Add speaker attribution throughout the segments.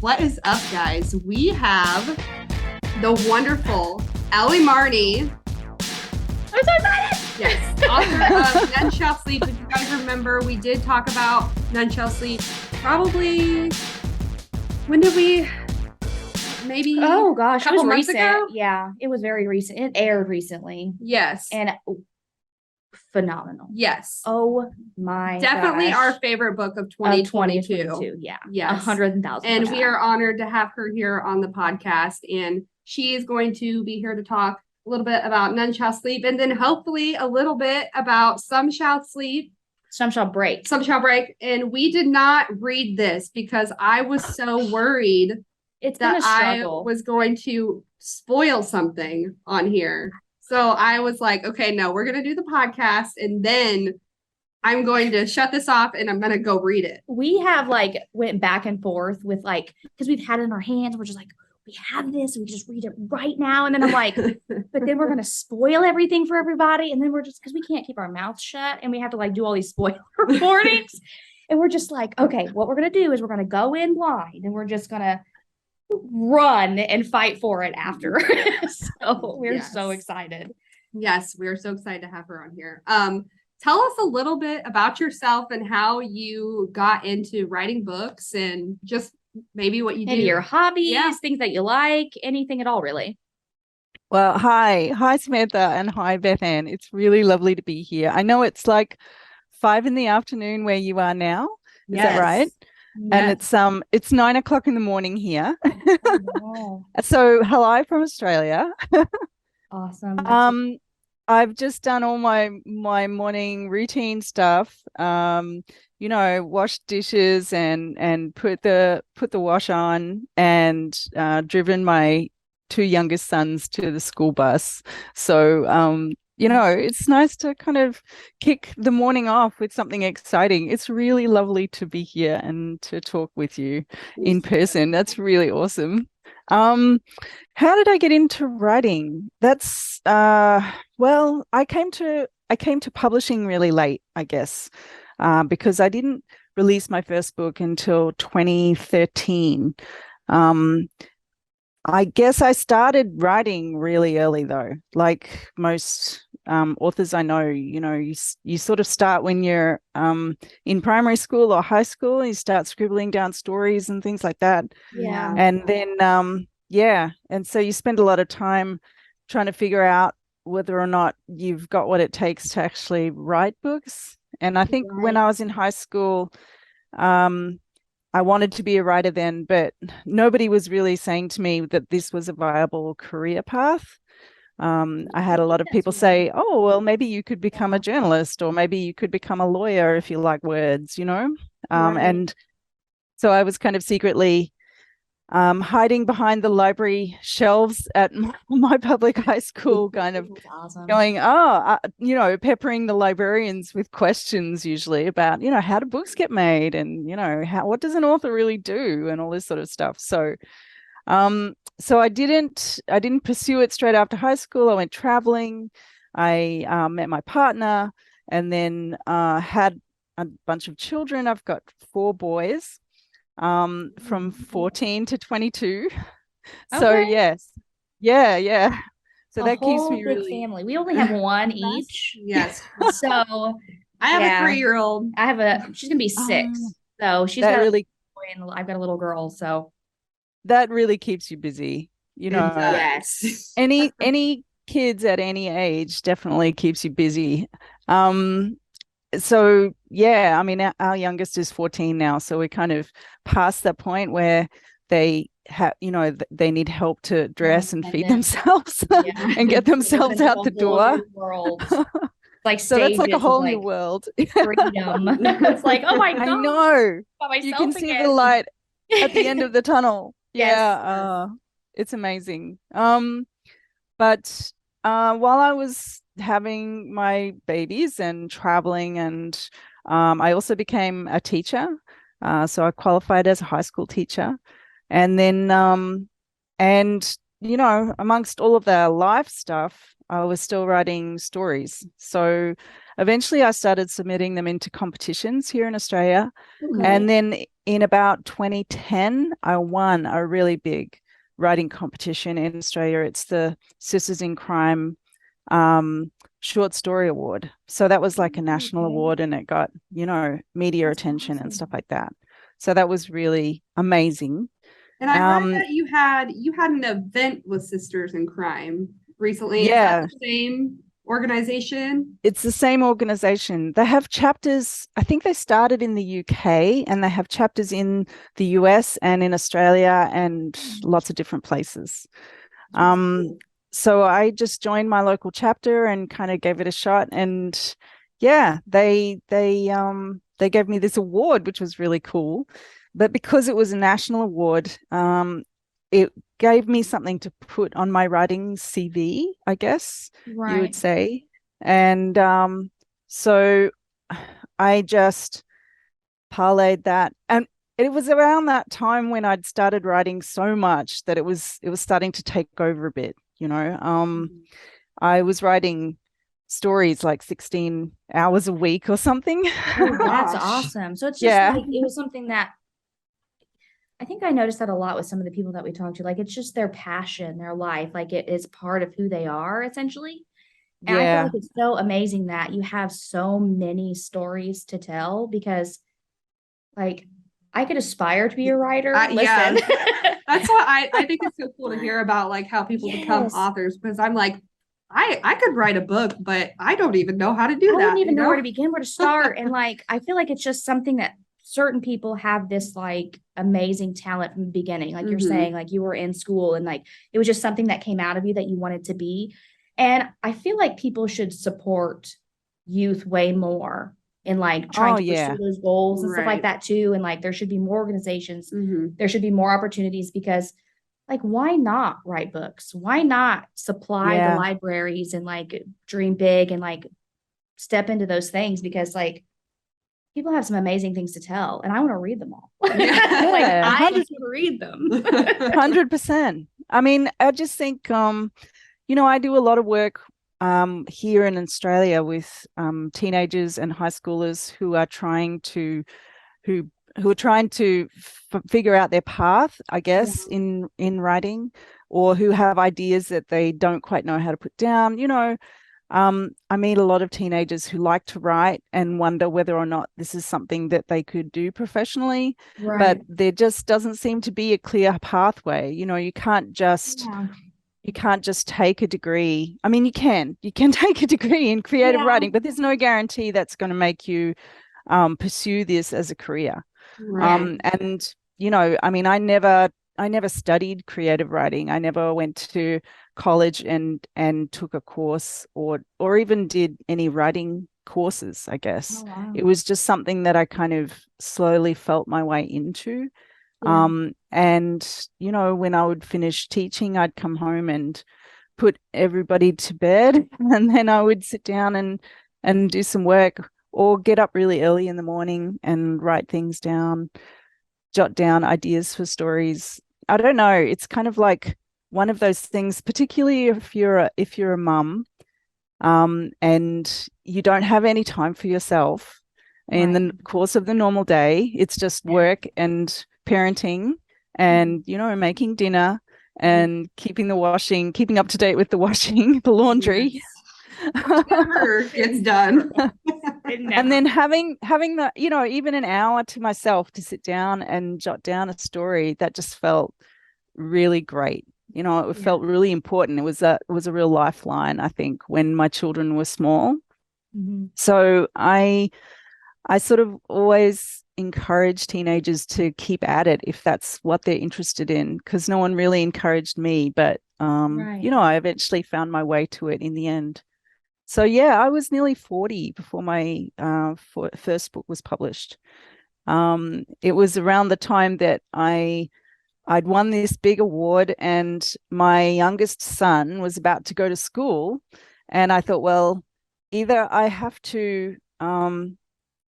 Speaker 1: What is up, guys? We have the wonderful Ellie Marney.
Speaker 2: I'm so excited!
Speaker 1: Yes, author of None Shall Sleep. If you guys remember, we did talk about None Shall Sleep. Probably, when did we? Maybe.
Speaker 2: Oh gosh,
Speaker 1: a couple
Speaker 2: it was
Speaker 1: months
Speaker 2: recent.
Speaker 1: ago?
Speaker 2: Yeah, it was very recent. It aired recently,
Speaker 1: Yes.
Speaker 2: and phenomenal.
Speaker 1: Yes.
Speaker 2: Oh my
Speaker 1: Definitely
Speaker 2: gosh.
Speaker 1: our favorite book of 2022.
Speaker 2: 2022. Yeah.
Speaker 1: Yes.
Speaker 2: 100,000%.
Speaker 1: And we are honored to have her here on the podcast. And she is going to be here to talk a little bit about None Shall Sleep, and then hopefully a little bit about Some Shall Sleep.
Speaker 2: Some Shall Break.
Speaker 1: Some Shall Break. And we did not read this because I was so worried that I was going to spoil something on here. So I was like, okay, no, we're going to do the podcast and then I'm going to shut this off and I'm going to go read it.
Speaker 2: We have went back and forth with because we've had it in our hands. We're just like, we have this. We just read it right now. And then I'm like, but then we're going to spoil everything for everybody. And then we're just, because we can't keep our mouths shut and we have to do all these spoiler warnings. And we're just like, okay, what we're going to do is we're going to go in blind and we're just going to run and fight for it after. So we're so excited.
Speaker 1: Yes, we're so excited to have her on here. Tell us a little bit about yourself and how you got into writing books and just maybe what you do.
Speaker 2: Maybe your hobbies, things that you like, anything at all, really.
Speaker 3: Well, hi Samantha, and hi Bethann. It's really lovely to be here. I know it's 5 p.m. where you are now. Is that right? Yes. And it's 9 o'clock in the morning here.
Speaker 2: Oh,
Speaker 3: So hello from Australia.
Speaker 2: Awesome.
Speaker 3: I've just done all my morning routine stuff. Wash dishes and put the wash on, and driven my 2 youngest sons to the school bus. So it's nice to kind of kick the morning off with something exciting. It's really lovely to be here and to talk with you in person. That's really awesome. How did I get into writing? That's well, I came to publishing really late, I guess, because I didn't release my first book until 2013. I guess I started writing really early, though. Like most authors I know, you sort of start when you're in primary school or high school, and you start scribbling down stories and things like that.
Speaker 2: Yeah.
Speaker 3: And then, and so you spend a lot of time trying to figure out whether or not you've got what it takes to actually write books. And I think when I was in high school, I wanted to be a writer then, but nobody was really saying to me that this was a viable career path. I had a lot of people say, oh, well, maybe you could become a journalist, or maybe you could become a lawyer if you like words, And so I was kind of secretly hiding behind the library shelves at my public high school, kind of going, peppering the librarians with questions usually about, how do books get made, and, what does an author really do, and all this sort of stuff. So I didn't pursue it straight after high school. I went traveling. I met my partner, and then had a bunch of children. I've got 4 boys. From 14 to 22. So yes. Yeah. So that keeps me really
Speaker 2: family. We only have one each.
Speaker 1: Yes.
Speaker 2: So
Speaker 1: I have a 3-year-old.
Speaker 2: She's gonna be 6. So she's got really boy, and I've got a little girl. So
Speaker 3: that really keeps you busy.
Speaker 2: Yes.
Speaker 3: Any kids at any age definitely keeps you busy. So yeah, I mean, our youngest is 14 now, so we're kind of past that point where they have, they need help to dress and feed themselves and get themselves out the door. So that's like a whole new world.
Speaker 2: Freedom. It's like, oh my God.
Speaker 3: I know. You can see the light at the end of the tunnel. Yeah. It's amazing. But while I was having my babies and traveling, and I also became a teacher. So I qualified as a high school teacher. And then, amongst all of the life stuff, I was still writing stories. So eventually I started submitting them into competitions here in Australia. Okay. And then in about 2010, I won a really big writing competition in Australia. It's the Sisters in Crime short story award. So that was like a national award, and it got, media attention and stuff like that. So that was really amazing.
Speaker 1: And I read that you had an event with Sisters in Crime recently.
Speaker 3: Yeah.
Speaker 1: Is that the same organization?
Speaker 3: It's the same organization. They have chapters. I think they started in the UK, and they have chapters in the US and in Australia and lots of different places. So I just joined my local chapter and kind of gave it a shot. And yeah, they gave me this award, which was really cool. But because it was a national award, it gave me something to put on my writing CV, I guess you would say. And so I just parlayed that. And it was around that time when I'd started writing so much that it was starting to take over a bit, I was writing stories like 16 hours a week or something.
Speaker 2: Oh, that's awesome. So it's just like, it was something that I think I noticed that a lot with some of the people that we talked to. Like, it's just their passion, their life. Like, it is part of who they are, essentially. And I feel like it's so amazing that you have so many stories to tell, because like I could aspire to be a writer.
Speaker 1: Yeah. That's why I think it's so cool to hear about like how people become authors, because I'm like, I could write a book, but I don't even know how to do that.
Speaker 2: I wouldn't even know where to begin, where to start. And like, I feel like it's just something that certain people have this like amazing talent from the beginning. Like you're saying, like you were in school and like, it was just something that came out of you that you wanted to be. And I feel like people should support youth way more in like trying to pursue those goals and stuff like that too. And like, there should be more organizations, there should be more opportunities, because like, why not write books? Why not supply the libraries and like dream big and like step into those things? Because like people have some amazing things to tell, and I want to read them all. Like I just want to read them.
Speaker 3: 100%. I mean, I just think, I do a lot of work here in Australia with teenagers and high schoolers who are trying to figure out their path, I guess, in writing, or who have ideas that they don't quite know how to put down. I meet a lot of teenagers who like to write and wonder whether or not this is something that they could do professionally, but there just doesn't seem to be a clear pathway. You can't just take a degree. I mean, you can take a degree in creative writing, but there's no guarantee that's going to make you pursue this as a career. And I mean, I never studied creative writing. I never went to college and took a course or even did any writing courses, I guess. It was just something that I kind of slowly felt my way into. And when I would finish teaching, I'd come home and put everybody to bed, and then I would sit down and do some work, or get up really early in the morning and write things down, jot down ideas for stories. I don't know. It's kind of like one of those things, particularly if you're a mum, and you don't have any time for yourself in the course of the normal day. It's just work and parenting and, making dinner and keeping up to date with the washing, the laundry.
Speaker 1: Never gets done.
Speaker 3: And then having the, even an hour to myself to sit down and jot down a story, that just felt really great. It felt really important. It was a real lifeline, I think, when my children were small. So I sort of always encourage teenagers to keep at it if that's what they're interested in, because no one really encouraged me, but I eventually found my way to it in the end. So I was nearly 40 before my first book was published. It was around the time that I'd won this big award, and my youngest son was about to go to school, and I thought, well, either I have to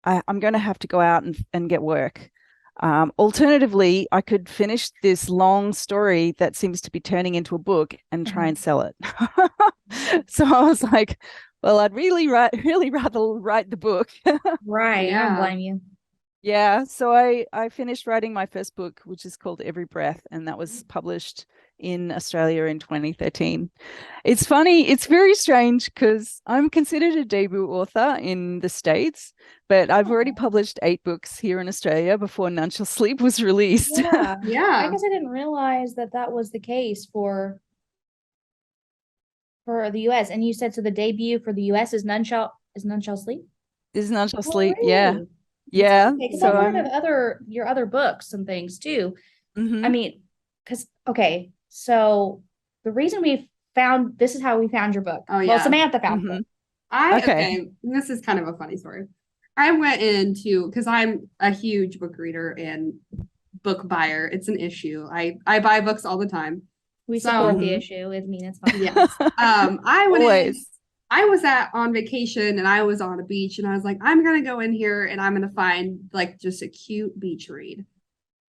Speaker 3: I'm going to have to go out and get work. Alternatively, I could finish this long story that seems to be turning into a book and try and sell it. So I was like, well, I'd really rather write the book.
Speaker 2: I don't blame you.
Speaker 3: Yeah, so I finished writing my first book, which is called Every Breath, and that was published in Australia in 2013. It's funny, it's very strange because I'm considered a debut author in the States, but I've already published 8 books here in Australia before None Shall Sleep was released.
Speaker 2: Yeah. I
Speaker 1: Yeah.
Speaker 2: guess I didn't realize that that was the case for the US. And you said so the debut for the US is None Shall Sleep?
Speaker 3: Is None Shall
Speaker 2: Oh,
Speaker 3: Sleep, yeah.
Speaker 2: really?
Speaker 3: Yeah.
Speaker 2: Okay, because
Speaker 3: So
Speaker 2: I've heard of your other books and things too.
Speaker 3: mhm.
Speaker 2: I mean, because okay, so the reason this is how we found your book.
Speaker 1: Oh,
Speaker 2: Well,
Speaker 1: yeah.
Speaker 2: Samantha found
Speaker 3: Mhm.
Speaker 2: it.
Speaker 1: Okay, this is kind of a funny story. I went into, because I'm a huge book reader and book buyer. It's an issue. I buy books all the time.
Speaker 2: We
Speaker 1: So-
Speaker 2: support the
Speaker 3: Mhm.
Speaker 2: issue. I mean, it's fine.
Speaker 1: Yes. I went in,
Speaker 3: Always.
Speaker 1: I was on vacation and I was on a beach and I was like, I'm gonna go in here and I'm gonna find like just a cute beach read.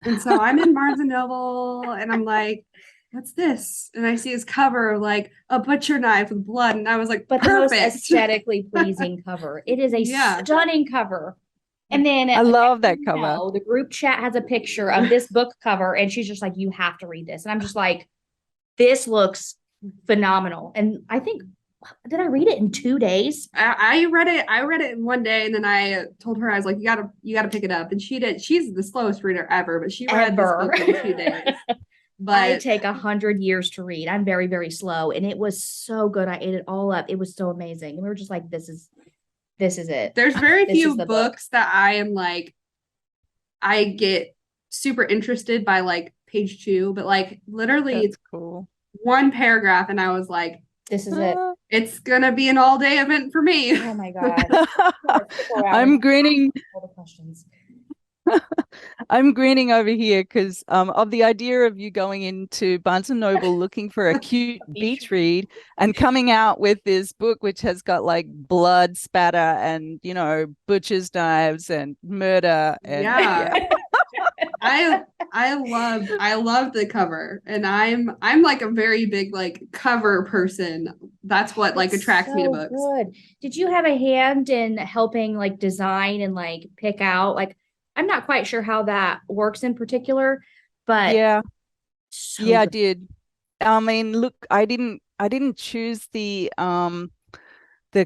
Speaker 1: And so I'm in Barnes and Noble and I'm like, what's this? And I see his cover of like a butcher knife with blood. And I was like,
Speaker 2: But the most
Speaker 1: perfect.
Speaker 2: aesthetically pleasing cover. It is a
Speaker 1: Yeah.
Speaker 2: stunning cover. And then
Speaker 3: I love that
Speaker 2: you
Speaker 3: cover.
Speaker 2: know, the group chat has a picture of this book cover, and she's just like, you have to read this. And I'm just like, this looks phenomenal. And I think, did I read it in 2 days?
Speaker 1: I read it in one day and then I told her, I was like, you gotta pick it up. And she did. She's the slowest reader ever, but she read this book in 2 days. But
Speaker 2: I take 100 years to read. I'm very, very slow. And it was so good. I ate it all up. It was so amazing. And we were just like, this is it.
Speaker 1: there's very
Speaker 2: This
Speaker 1: few
Speaker 2: is the
Speaker 1: books that I am like, I get super interested by like page 2, but like literally
Speaker 3: That's cool.
Speaker 1: one paragraph and I was like,
Speaker 2: This is it.
Speaker 1: it's gonna be an all day event for me.
Speaker 2: Oh my God.
Speaker 3: I'm grinning.
Speaker 2: All the questions.
Speaker 3: I'm grinning over here because of the idea of you going into Barnes and Noble looking for a cute beach read and coming out with this book which has got like blood spatter and butcher's knives and murder and
Speaker 1: Yeah. I love the cover and I'm like a very big like cover person. That's what like attracts me to books.
Speaker 2: Good. Did you have a hand in helping like design and like pick out like I'm not quite sure how that works in particular, but
Speaker 3: yeah,
Speaker 2: so
Speaker 3: I
Speaker 2: good.
Speaker 3: did. I mean, look, I didn't choose the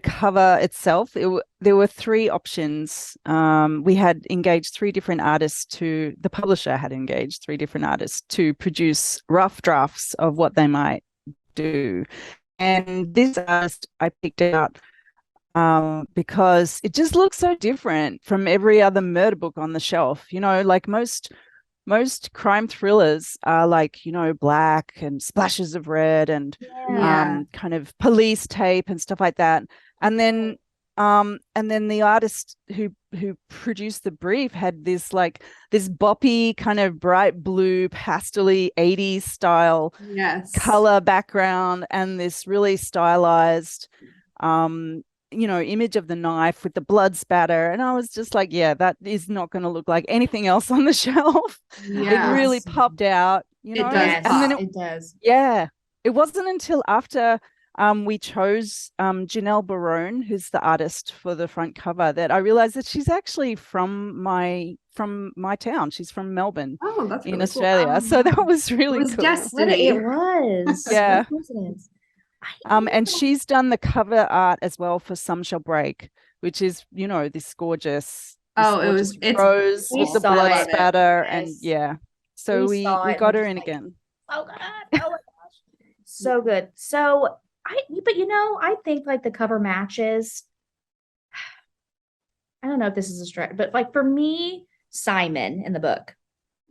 Speaker 3: cover itself. There were 3 options. We had engaged 3 different artists the publisher had engaged 3 different artists to produce rough drafts of what they might do. And this artist I picked out because it just looks so different from every other murder book on the shelf. Like most crime thrillers are like, black and splashes of red and kind of police tape and stuff like that. And then the artist who produced the brief had this boppy kind of bright blue pastel-y 80s style color background and this really stylized image of the knife with the blood spatter. And I was just like, yeah, that is not going to look like anything else on the shelf. It really popped out,
Speaker 1: It does.
Speaker 2: Yes,
Speaker 1: And then
Speaker 2: it does.
Speaker 3: Yeah. It wasn't until after we chose Janelle Barone, who's the artist for the front cover, that I realized that she's actually from my town. She's from Melbourne.
Speaker 1: Oh, that's
Speaker 3: in
Speaker 1: really
Speaker 3: Australia.
Speaker 1: cool.
Speaker 3: So that was really cool.
Speaker 1: Destiny.
Speaker 2: It was.
Speaker 3: Yeah.
Speaker 2: What a coincidence.
Speaker 3: And she's done the cover art as well for Some Shall Break, which is, this gorgeous.
Speaker 1: It's
Speaker 3: rose with the blood spatter. And
Speaker 2: Yes.
Speaker 3: So we got her in again.
Speaker 2: Oh God. Oh my gosh. So good. So I think like the cover matches. I don't know if this is a stretch, but like for me, Simon in the book.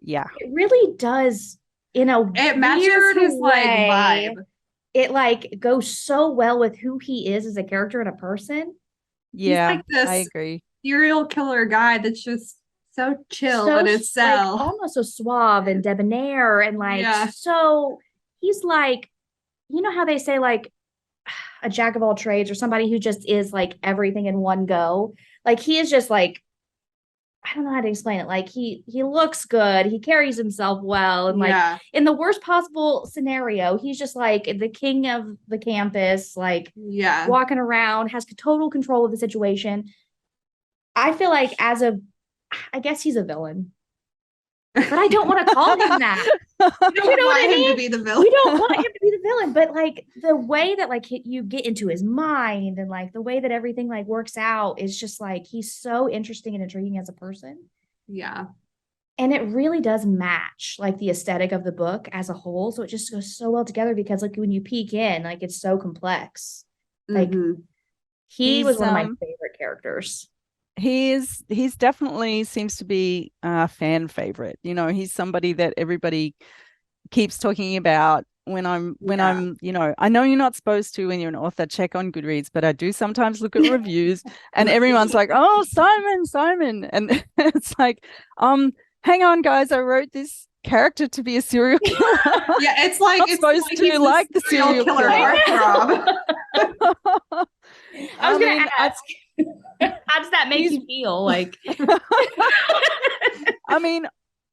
Speaker 3: Yeah.
Speaker 2: It really does
Speaker 1: it matches his like vibe.
Speaker 2: It like goes so well with who he is as a character and a person.
Speaker 3: Yeah,
Speaker 1: He's like this
Speaker 3: I agree.
Speaker 1: Serial killer guy that's just so chill in his cell.
Speaker 2: Like, almost so suave and debonair and like so he's like, how they say like a jack of all trades or somebody who just is like everything in one go. Like he is just like, I don't know how to explain it. Like he looks good. He carries himself well. And like in the worst possible scenario, he's just like the king of the campus, like walking around, has total control of the situation. I feel like as a I guess he's a villain. But I don't want to call him that.
Speaker 1: You don't want him to be the villain.
Speaker 2: We don't want him to be the villain, but like the way that like you get into his mind and like the way that everything like works out is just like he's so interesting and intriguing as a person.
Speaker 1: Yeah.
Speaker 2: And it really does match like the aesthetic of the book as a whole. So it just goes so well together because like when you peek in, like it's so complex. Like he was one of my favorite characters.
Speaker 3: He's definitely seems to be a fan favorite. You know, he's somebody that everybody keeps talking about when I'm, you know, I know you're not supposed to when you're an author check on Goodreads, but I do sometimes look at reviews and everyone's like, oh, Simon. And it's like, hang on, guys, I wrote this character to be a serial killer.
Speaker 1: Yeah, it's like
Speaker 3: it's supposed like to like the serial killer.
Speaker 2: I was going to ask, how does that make you feel? Like,
Speaker 3: I mean,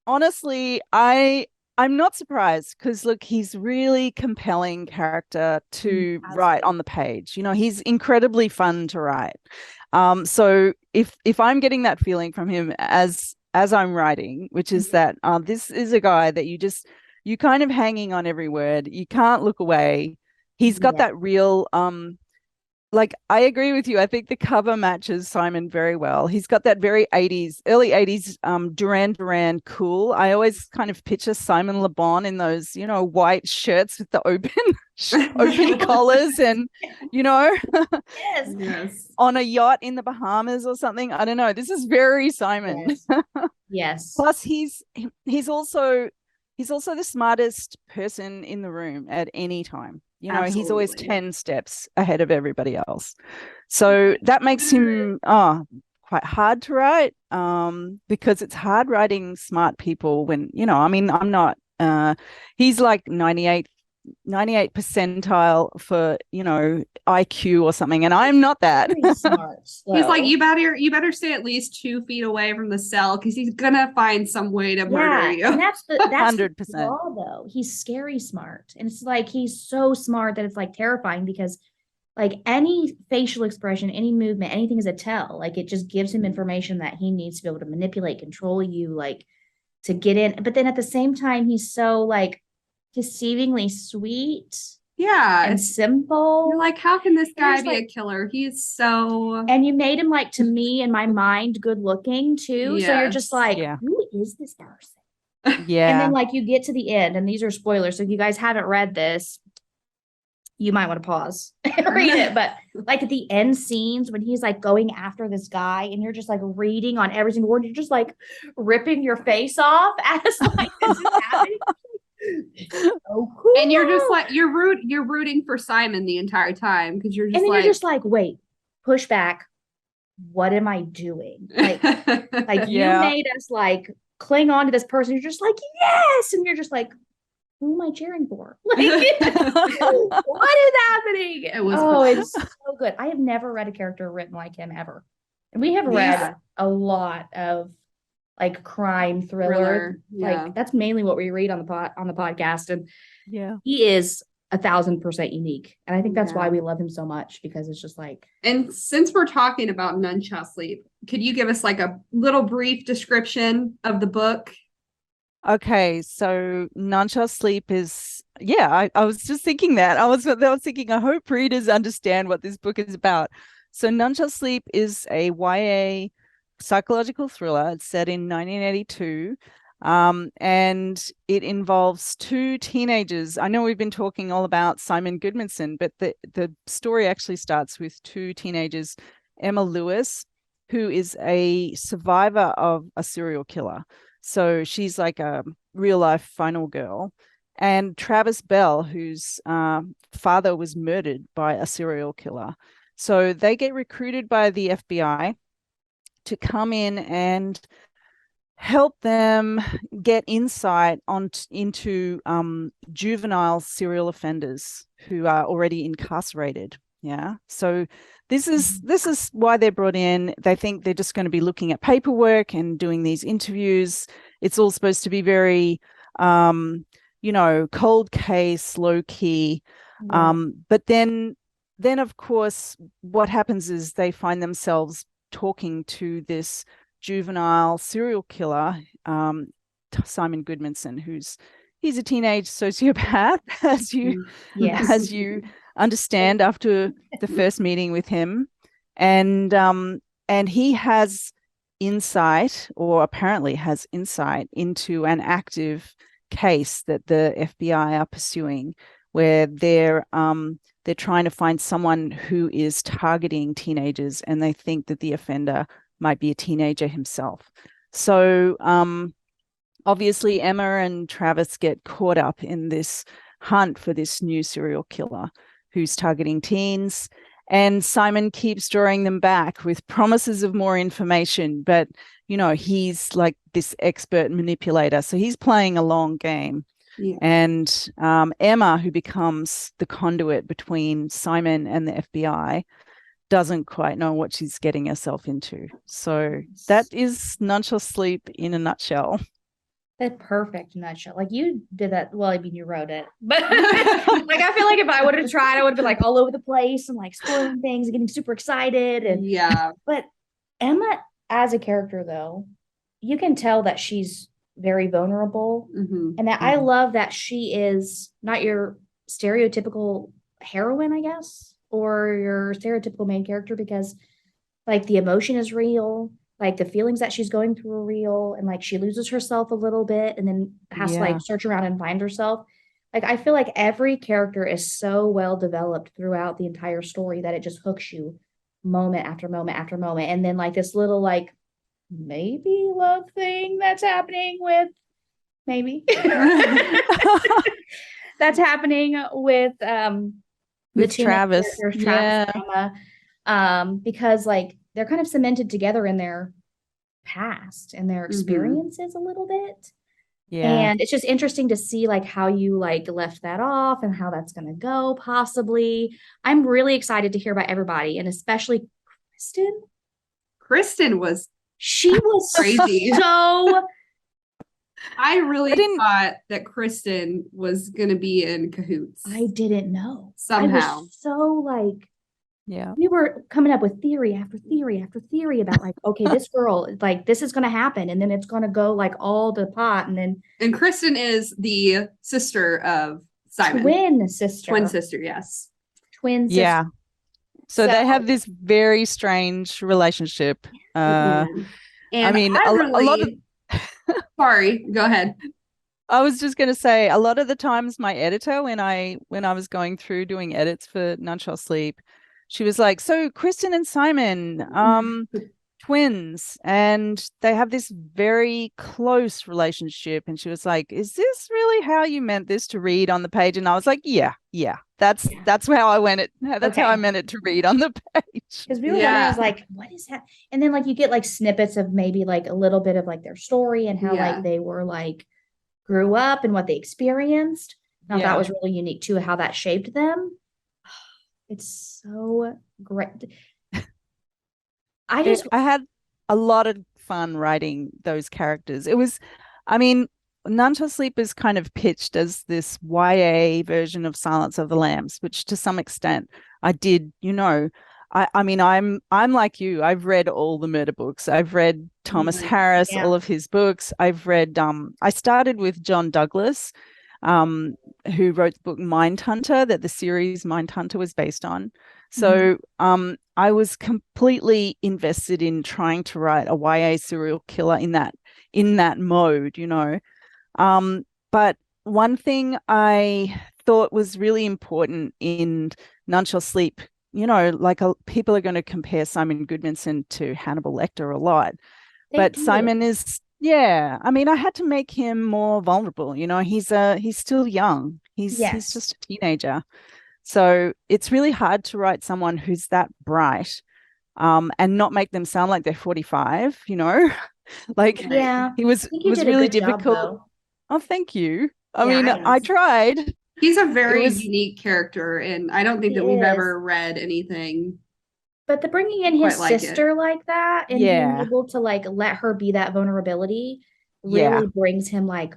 Speaker 3: honestly, I'm not surprised because look, he's really compelling character to write on the page. You know, he's incredibly fun to write. So if I'm getting that feeling from him as I'm writing, which is that this is a guy that you kind of hanging on every word. You can't look away. He's got that real like I agree with you. I think the cover matches Simon very well. He's got that very 80s, early 80s Duran Duran cool. I always kind of picture Simon Le Bon in those, you know, white shirts with the open collars and, you know,
Speaker 2: yes.
Speaker 3: on a yacht in the Bahamas or something. I don't know. This is very Simon.
Speaker 2: Yes. Yes.
Speaker 3: Plus he's also the smartest person in the room at any time. You know, Absolutely. He's always 10 steps ahead of everybody else. So that makes him quite hard to write because it's hard writing smart people when, you know, I mean, I'm not, he's like 98 percentile for, you know, IQ or something, and I'm not that.
Speaker 2: Smart,
Speaker 1: he's like, you better stay at least 2 feet away from the cell because he's gonna find some way to murder you.
Speaker 2: And that's
Speaker 3: 100%.
Speaker 2: The flaw, though. He's scary smart, and it's like he's so smart that it's like terrifying because like any facial expression, any movement, anything is a tell. Like it just gives him information that he needs to be able to manipulate, control you, like to get in. But then at the same time, he's so like deceivingly sweet, and simple.
Speaker 1: You're like, how can this guy be a killer? He's so,
Speaker 2: and you made him like to me in my mind good looking too. So you're just like, who is this person?
Speaker 3: Yeah.
Speaker 2: And then like you get to the end, and these are spoilers. So if you guys haven't read this, you might want to pause and read it. But like at the end scenes when he's like going after this guy, and you're just like reading on every single word, you're just like ripping your face off as like this is happening. So cool.
Speaker 1: And you're just like you're rooting for Simon the entire time because you're just
Speaker 2: and then
Speaker 1: like,
Speaker 2: you're just like, wait, push back. What am I doing? Like you made us like cling on to this person. You're just like, yes, and you're just like, who am I cheering for? Like, what is happening? It's so good. I have never read a character written like him ever, and we have read a lot of like crime thriller. Like that's mainly what we read on the podcast, and he is 1,000% unique, and I think that's why we love him so much because it's just like.
Speaker 1: And since we're talking about None Shall Sleep, could you give us like a little brief description of the book?
Speaker 3: Okay, so None Shall Sleep is I was just thinking that I was thinking I hope readers understand what this book is about. So None Shall Sleep is a YA psychological thriller. It's set in 1982, and it involves 2 teenagers. I know we've been talking all about Simon Goodmanson, but the story actually starts with 2 teenagers, Emma Lewis, who is a survivor of a serial killer. So she's like a real life final girl, and Travis Bell, whose father was murdered by a serial killer. So they get recruited by the FBI to come in and help them get insight into juvenile serial offenders who are already incarcerated. Yeah. So this is why they're brought in. They think they're just going to be looking at paperwork and doing these interviews. It's all supposed to be very, cold case, low key. But then of course, what happens is they find themselves talking to this juvenile serial killer, Simon Goodmanson, he's a teenage sociopath, as you understand after the first meeting with him, and he has insight, or apparently has insight, into an active case that the FBI are pursuing, where they're trying to find someone who is targeting teenagers, and they think that the offender might be a teenager himself. So obviously Emma and Travis get caught up in this hunt for this new serial killer who's targeting teens. And Simon keeps drawing them back with promises of more information. But, you know, he's like this expert manipulator. So he's playing a long game. Yeah. And Emma, who becomes the conduit between Simon and the FBI, doesn't quite know what she's getting herself into. So that is None Shall Sleep in a nutshell.
Speaker 2: That perfect nutshell. Like, you did that. Well, I mean, you wrote it, but like, I feel like if I would have tried, I would have been like all over the place and like spoiling things and getting super excited. And
Speaker 1: yeah.
Speaker 2: But Emma, as a character, though, you can tell that she's very vulnerable, and that I love that she is not your stereotypical heroine, I guess, or your stereotypical main character, because like the emotion is real. Like the feelings that she's going through are real, and like she loses herself a little bit and then has to like search around and find herself. Like, I feel like every character is so well developed throughout the entire story that it just hooks you moment after moment after moment. And then like this little like maybe love thing that's happening with that's happening with the two
Speaker 3: Travis.
Speaker 2: Travis and Emma, because like they're kind of cemented together in their past and their experiences a little bit. Yeah. And it's just interesting to see like how you like left that off and how that's going to go possibly. I'm really excited to hear about everybody, and especially Kristen.
Speaker 1: Kristen was
Speaker 2: crazy. So
Speaker 1: I really thought that Kristen was going to be in cahoots.
Speaker 2: I didn't know.
Speaker 1: Somehow.
Speaker 2: I was so like, we were coming up with theory after theory after theory about like, okay, this girl, like this is going to happen, and then it's going to go like all to pot, and
Speaker 1: Kristen is the sister of Simon.
Speaker 2: Twin sister,
Speaker 1: yes.
Speaker 2: Twin sister.
Speaker 3: Yeah. So they have this very strange relationship.
Speaker 1: And
Speaker 3: I mean, a lot of
Speaker 1: sorry, go ahead.
Speaker 3: I was just going to say, a lot of the times my editor, when I was going through doing edits for None Shall Sleep, she was like, so Kristen and Simon, twins, and they have this very close relationship. And she was like, is this really how you meant this to read on the page? And I was like, yeah, that's how I went it. That's how I meant it to read on the page.
Speaker 2: Because we were I was like, what is that? And then like you get like snippets of maybe like a little bit of like their story and how like they were like grew up and what they experienced. Now that was really unique too, how that shaped them. It's so great. I
Speaker 3: had a lot of fun writing those characters. It was, I mean, None Shall Sleep is kind of pitched as this YA version of Silence of the Lambs, which to some extent I did, I mean, I'm like you. I've read all the murder books. I've read Thomas Harris, all of his books. I've read, I started with John Douglas, who wrote the book Mindhunter, that the series Mindhunter was based on. So I was completely invested in trying to write a YA serial killer in that mode, But one thing I thought was really important in None Shall Sleep, like people are going to compare Simon Goodmanson to Hannibal Lecter a lot. But Simon is, I mean, I had to make him more vulnerable. He's still young. He's just a teenager. So it's really hard to write someone who's that bright and not make them sound like they're 45, Like, he was really difficult.
Speaker 2: Job,
Speaker 3: oh, thank you. I mean, I tried.
Speaker 1: He's a very unique character, and I don't think that we've ever read anything.
Speaker 2: But the bringing in his sister like that and being able to like let her be that vulnerability really brings him like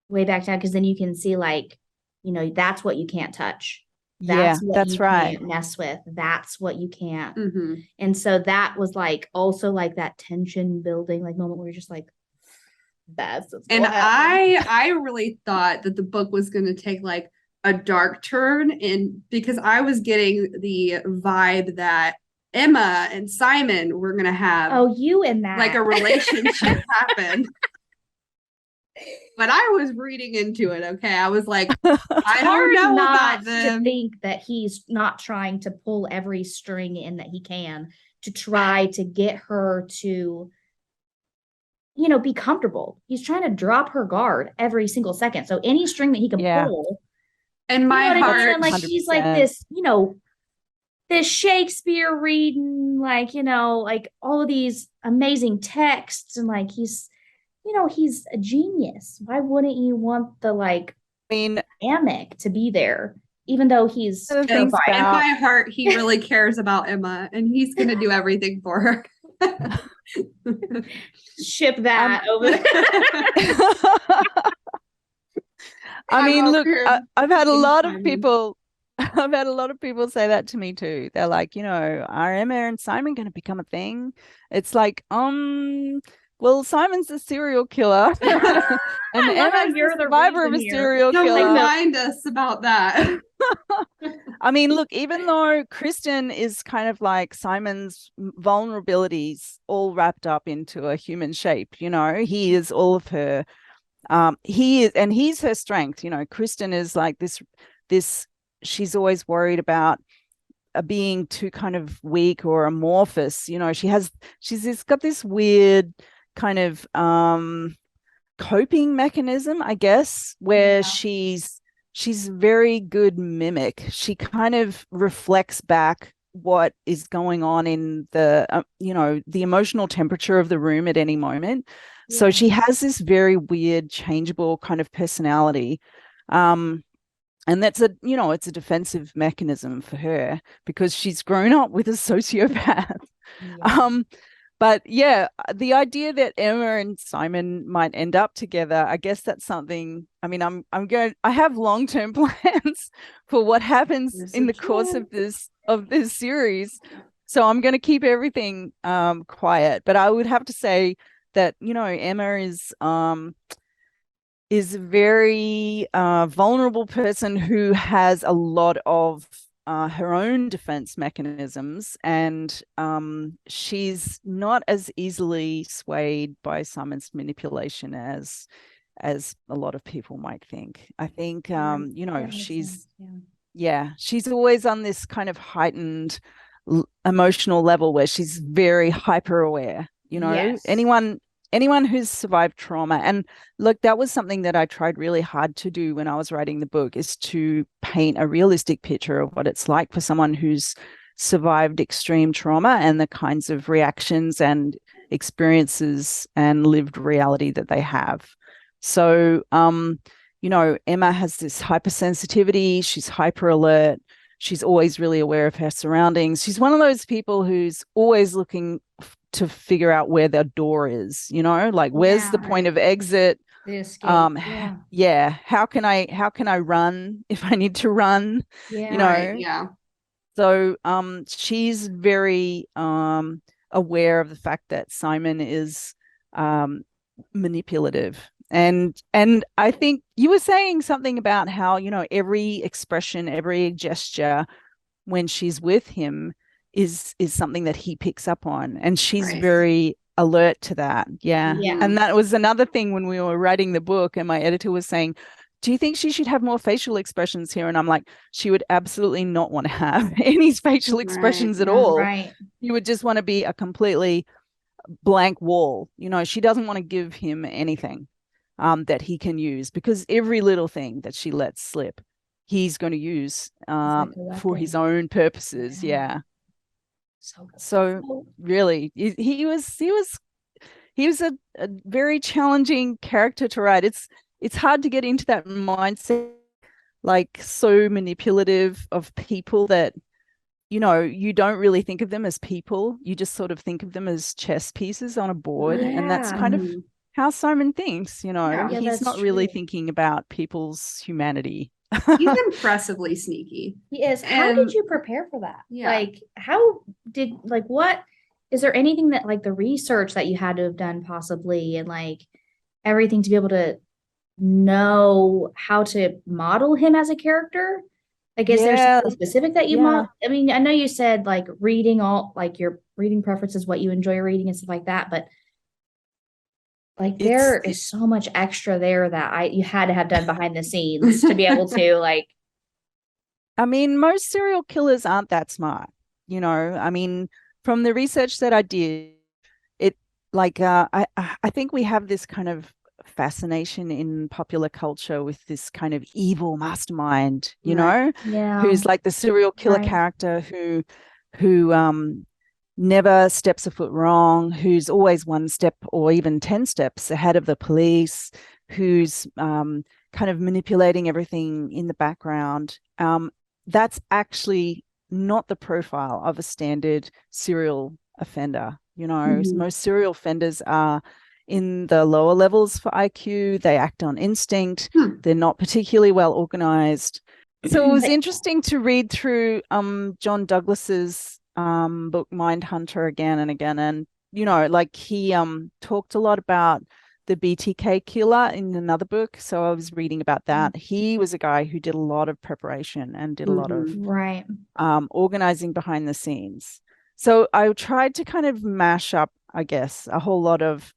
Speaker 2: way back down, because then you can see like, that's what you can't touch. That's what
Speaker 3: that's
Speaker 2: you
Speaker 3: right.
Speaker 2: can't mess with. That's what you can't.
Speaker 1: Mm-hmm.
Speaker 2: And so that was like also like that tension building like moment where you're just like, that's what's
Speaker 1: and
Speaker 2: going to happen.
Speaker 1: I really thought that the book was going to take like a dark turn, and because I was getting the vibe that Emma and Simon were going to have
Speaker 2: you and that
Speaker 1: like a relationship happen. But I was reading into it. Okay, I was like, I don't know about them.
Speaker 2: To think that he's not trying to pull every string in that he can to try to get her to, you know, be comfortable. He's trying to drop her guard every single second. So any string that he can pull.
Speaker 1: And my heart,
Speaker 2: I mean? Like 100%. She's like this, you know, this Shakespeare reading, like, you know, like all of these amazing texts, and like he's, you know, he's a genius. Why wouldn't you want the like dynamic to be there, even though he's
Speaker 1: in my heart, he really cares about Emma, and he's gonna do everything for her.
Speaker 2: Ship that over there.
Speaker 3: I mean, look, I've had a lot of people say that to me too. They're like, you know, are Emma and Simon going to become a thing? It's like, well, Simon's a serial killer, and Emma's the survivor of a serial killer.
Speaker 1: Don't remind us about that.
Speaker 3: I mean, look, even though Kristen is kind of like Simon's vulnerabilities all wrapped up into a human shape, you know, he is all of her. He is, and he's her strength. You know, Kristen is like this. She's always worried about being too kind of weak or amorphous. You know, she's got this weird kind of coping mechanism, I guess, where she's very good mimic. She kind of reflects back what is going on in the you know, the emotional temperature of the room at any moment. So she has this very weird changeable kind of personality, and that's you know, it's a defensive mechanism for her because she's grown up with a sociopath. But yeah, the idea that Emma and Simon might end up together, I guess that's something. I mean, I have long-term plans for what happens in the course of this series. So I'm going to keep everything quiet. But I would have to say that, you know, Emma is a very vulnerable person who has a lot of her own defense mechanisms, and she's not as easily swayed by Simon's manipulation as a lot of people might think. I think you know, she's she's always on this kind of heightened emotional level where she's very hyper aware. You know, anyone who's survived trauma, and look, that was something that I tried really hard to do when I was writing the book, is to paint a realistic picture of what it's like for someone who's survived extreme trauma and the kinds of reactions and experiences and lived reality that they have. So, you know, Emma has this hypersensitivity. She's hyper alert. She's always really aware of her surroundings. She's one of those people who's always looking to figure out where their door is, you know, like where's the point of exit?
Speaker 2: The escape.
Speaker 3: How can I run if I need to run? You know? So she's very aware of the fact that Simon is manipulative. And I think you were saying something about how, you know, every expression, every gesture when she's with him is something that he picks up on, and she's very alert to that. And that was another thing when we were writing the book, and my editor was saying, do you think she should have more facial expressions here? And I'm like, she would absolutely not want to have any facial expressions at all. You would just want to be a completely blank wall. You know, she doesn't want to give him anything that he can use, because every little thing that she lets slip, he's going to use for his own purposes. So really, he was a very challenging character to write. It's hard to get into that mindset, like so manipulative of people that, you know, you don't really think of them as people. You just sort of think of them as chess pieces on a board. And that's kind of how Simon thinks, you know. He's not really thinking about people's humanity
Speaker 1: He's impressively sneaky.
Speaker 2: He is. How did you prepare for that? Yeah. Like, what is there anything that like the research that you had to have done possibly, and like everything to be able to know how to model him as a character? Like, is there something specific that you model? I mean, I know you said like reading all like your reading preferences, what you enjoy reading and stuff like that, but like there is so much extra there that you had to have done behind the scenes to be able to like.
Speaker 3: I mean, most serial killers aren't that smart, you know. I mean, from the research that I did, it like I think we have this kind of fascination in popular culture with this kind of evil mastermind, you know, who's like the serial killer character who never steps a foot wrong, who's always one step or even 10 steps ahead of the police, who's kind of manipulating everything in the background. That's actually not the profile of a standard serial offender. You know, most serial offenders are in the lower levels for IQ. They act on instinct. They're not particularly well organized. So it was interesting to read through John Douglas's book Mindhunter again and again. And, you know, like he talked a lot about the BTK killer in another book. So I was reading about that. He was a guy who did a lot of preparation and did a lot of organizing behind the scenes. So I tried to kind of mash up, I guess, a whole lot of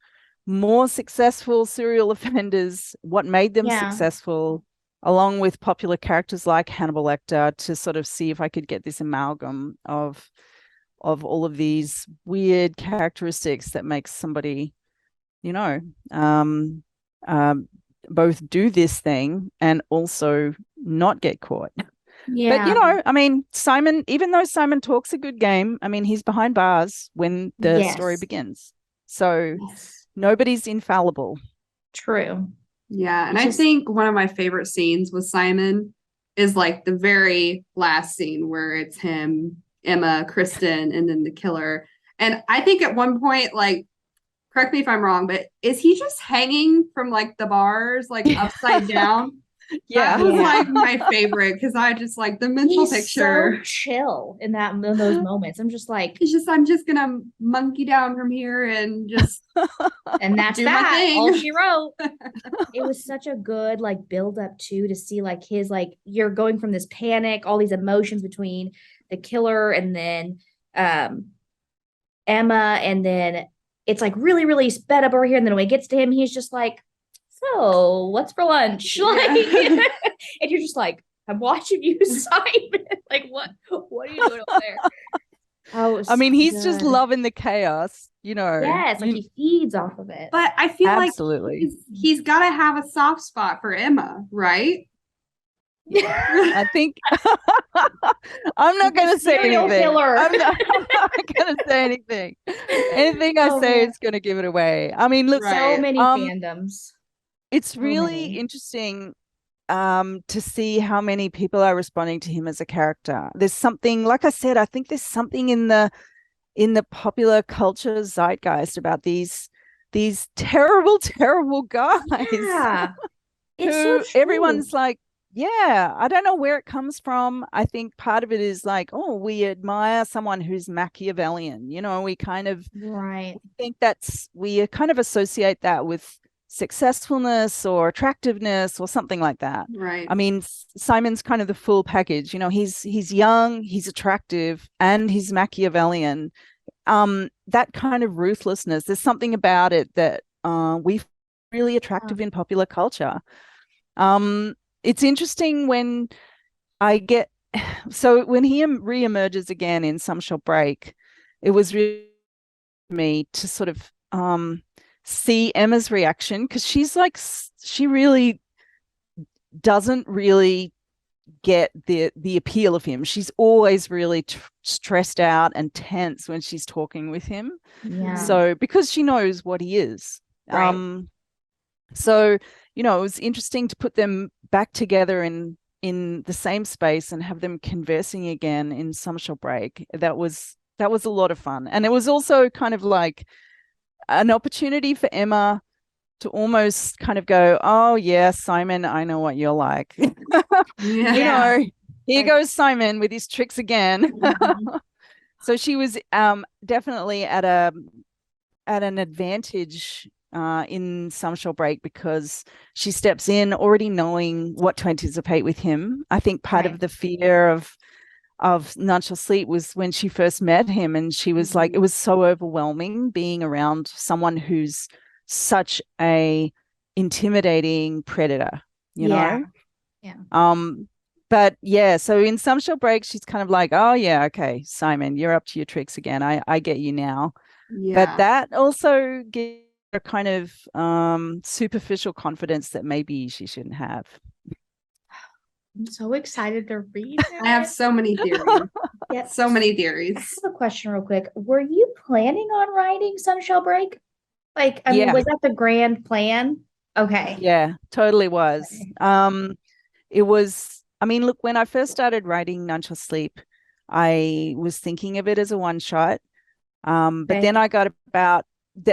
Speaker 3: more successful serial offenders, what made them successful, along with popular characters like Hannibal Lecter, to sort of see if I could get this amalgam of all of these weird characteristics that makes somebody, you know, both do this thing and also not get caught. Yeah. But, you know, I mean, Simon, even though Simon talks a good game, I mean, he's behind bars when the story begins. So nobody's infallible.
Speaker 2: True.
Speaker 1: Yeah. And I think one of my favorite scenes with Simon is like the very last scene where it's him, Emma, Kristen, and then the killer. And I think at one point, like, correct me if I'm wrong, but is he just hanging from like the bars, like upside down? That was like my favorite because I just like the mental picture.
Speaker 2: So chill in those moments. I'm just like,
Speaker 1: I'm just gonna monkey down from here and just
Speaker 2: and that's all she wrote. It was such a good like build up too, to see like his like you're going from this panic, all these emotions between the killer and then Emma, and then it's like really, really sped up over here. And then when it gets to him, he's just like, so what's for lunch? Like, and you're just like, I'm watching you, Simon. Like, what are you doing over there?
Speaker 3: I mean, he's just loving the chaos, you know.
Speaker 2: Yes, like he feeds off of it.
Speaker 1: But I feel like he's got to have a soft spot for Emma, right?
Speaker 3: I think I'm not going to say anything. I'm not going to say anything. Anything I say is going to give it away. I mean, look,
Speaker 2: so many fandoms.
Speaker 3: It's really interesting to see how many people are responding to him as a character. There's something, like I said, I think there's something in the popular culture zeitgeist about these terrible, terrible guys.
Speaker 2: Yeah.
Speaker 3: It's so true. Everyone's like, yeah, I don't know where it comes from. I think part of it is like, oh, we admire someone who's Machiavellian. You know, we kind of think we kind of associate that with successfulness or attractiveness or something like that.
Speaker 1: Right.
Speaker 3: I mean, Simon's kind of the full package. You know, he's young, he's attractive, and he's Machiavellian. That kind of ruthlessness, there's something about it that we find really attractive in popular culture. It's interesting when when he re-emerges again in Some Shall Break, it was really me to sort of see Emma's reaction, because she's like, she really doesn't really get the appeal of him. She's always really stressed out and tense when she's talking with him. Yeah. So because she knows what he is. Right. So, you know, it was interesting to put them back together in the same space and have them conversing again in Some Shall Break. That was a lot of fun. And it was also kind of like an opportunity for Emma to almost kind of go, oh yeah, Simon, I know what you're like. Here goes Simon with his tricks again. So she was definitely at an advantage in Some Shall Break, because she steps in already knowing what to anticipate with him. I think part of the fear of None Shall Sleep was when she first met him, and she was like, it was so overwhelming being around someone who's such a intimidating predator, you know? But yeah, so in Some Shall Break, she's kind of like, oh yeah, okay, Simon, you're up to your tricks again. I get you now. But that also gives her kind of superficial confidence that maybe she shouldn't have.
Speaker 2: I'm so excited to read it.
Speaker 1: I have so many theories. So many theories.
Speaker 2: I have a question real quick. Were you planning on writing Some Shall Break? Like, I mean, was that the grand plan? Okay.
Speaker 3: Yeah, totally was. It was, I mean, look, when I first started writing None Shall Sleep, I was thinking of it as a one shot. But then I got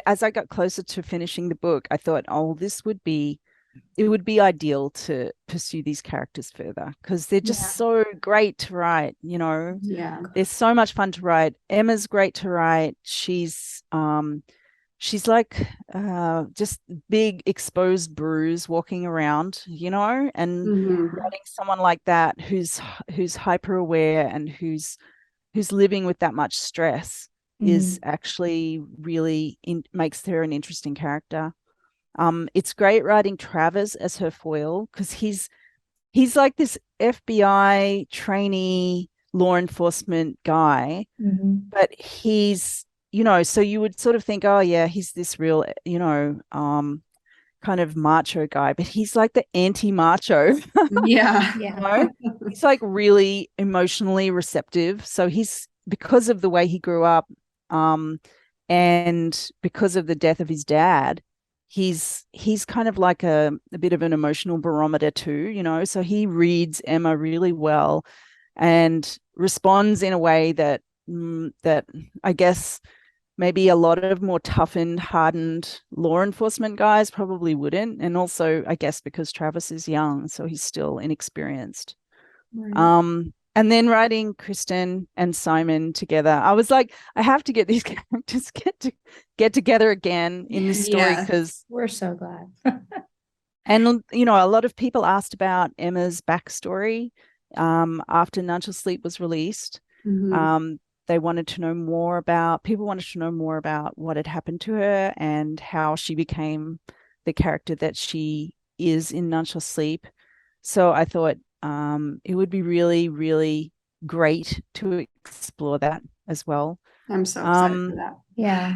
Speaker 3: as I got closer to finishing the book, I thought, oh, it would be ideal to pursue these characters further, because they're just so great to write, you know. They're so much fun to write. Emma's great to write. She's like just big exposed bruise walking around, you know, and writing someone like that who's hyper aware and who's living with that much stress is actually really makes her an interesting character. It's great writing Travers as her foil, because he's like this FBI trainee law enforcement guy, but he's, you know, so you would sort of think, oh yeah, he's this real, you know, kind of macho guy, but he's like the anti-macho. You know? He's like really emotionally receptive. So he's, because of the way he grew up, and because of the death of his dad, he's kind of like a bit of an emotional barometer too, you know. So he reads Emma really well and responds in a way that I guess maybe a lot of more toughened, hardened law enforcement guys probably wouldn't. And also, I guess, because Travis is young, so he's still inexperienced. And then writing Kristen and Simon together, I was like, I have to get these characters get together again in this story, because
Speaker 2: we're so glad.
Speaker 3: And you know, a lot of people asked about Emma's backstory after None Shall Sleep was released. They wanted to know more about what had happened to her and how she became the character that she is in None Shall Sleep. So I thought it would be really, really great to explore that as well.
Speaker 1: I'm so excited for that.
Speaker 2: Yeah.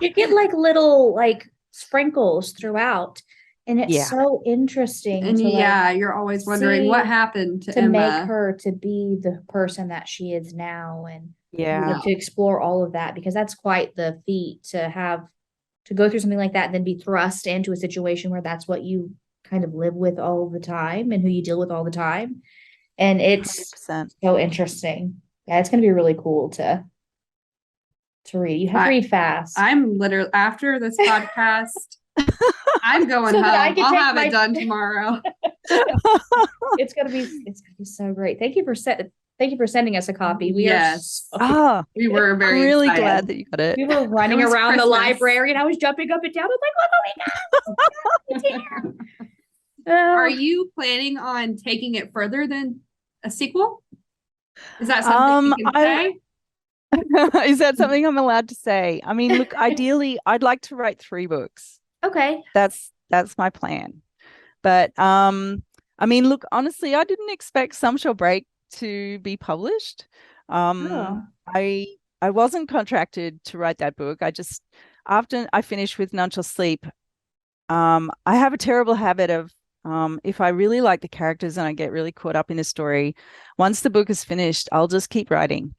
Speaker 2: You get like little like sprinkles throughout, and it's so interesting.
Speaker 1: And you're always wondering what happened to Emma.
Speaker 2: Make her to be the person that she is now, and to explore all of that, because that's quite the feat to go through something like that and then be thrust into a situation where that's what you kind of live with all the time and who you deal with all the time. And it's 100%. So interesting. Yeah, it's going to be really cool to read. You have to read fast. I'm
Speaker 1: literally, after this podcast, I'm going home. I'll have it done tomorrow.
Speaker 2: It's gonna be so great. Thank you for sending us a copy.
Speaker 1: We were very
Speaker 3: really
Speaker 1: excited.
Speaker 3: Glad that you got it.
Speaker 2: We were running around the library, and I was jumping up and down. I was like, "Look, oh my God!"
Speaker 1: Are you planning on taking it further than a sequel? Is that something you can say?
Speaker 3: Is that something I'm allowed to say? I mean, look, ideally, I'd like to write 3 books.
Speaker 2: Okay.
Speaker 3: That's my plan. But I mean, look, honestly, I didn't expect Some Shall Break to be published. I wasn't contracted to write that book. I just, after I finished with None Shall Sleep, I have a terrible habit of if I really like the characters and I get really caught up in a story, once the book is finished, I'll just keep writing.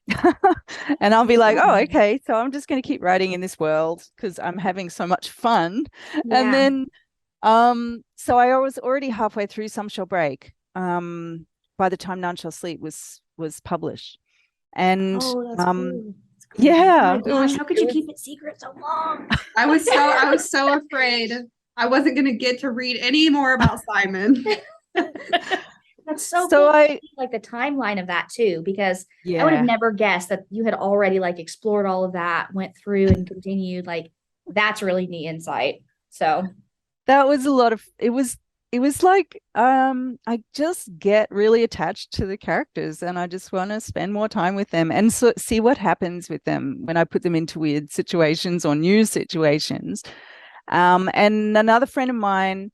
Speaker 3: And I'll be like, oh, okay, so I'm just going to keep writing in this world because I'm having so much fun. Yeah. And then, so I was already halfway through Some Shall Break by the time None Shall Sleep was published. And
Speaker 2: that's cool.
Speaker 3: Yeah.
Speaker 2: Oh my gosh, how could you keep it secret so long?
Speaker 1: I was so afraid I wasn't going to get to read any more about Simon.
Speaker 2: That's so
Speaker 3: So
Speaker 2: cool. Like the timeline of that too, because I would have never guessed that you had already like explored all of that, went through and continued. Like that's really neat insight. So
Speaker 3: that was a lot of it was like I just get really attached to the characters and I just want to spend more time with them and see what happens with them when I put them into weird situations or new situations. And another friend of mine,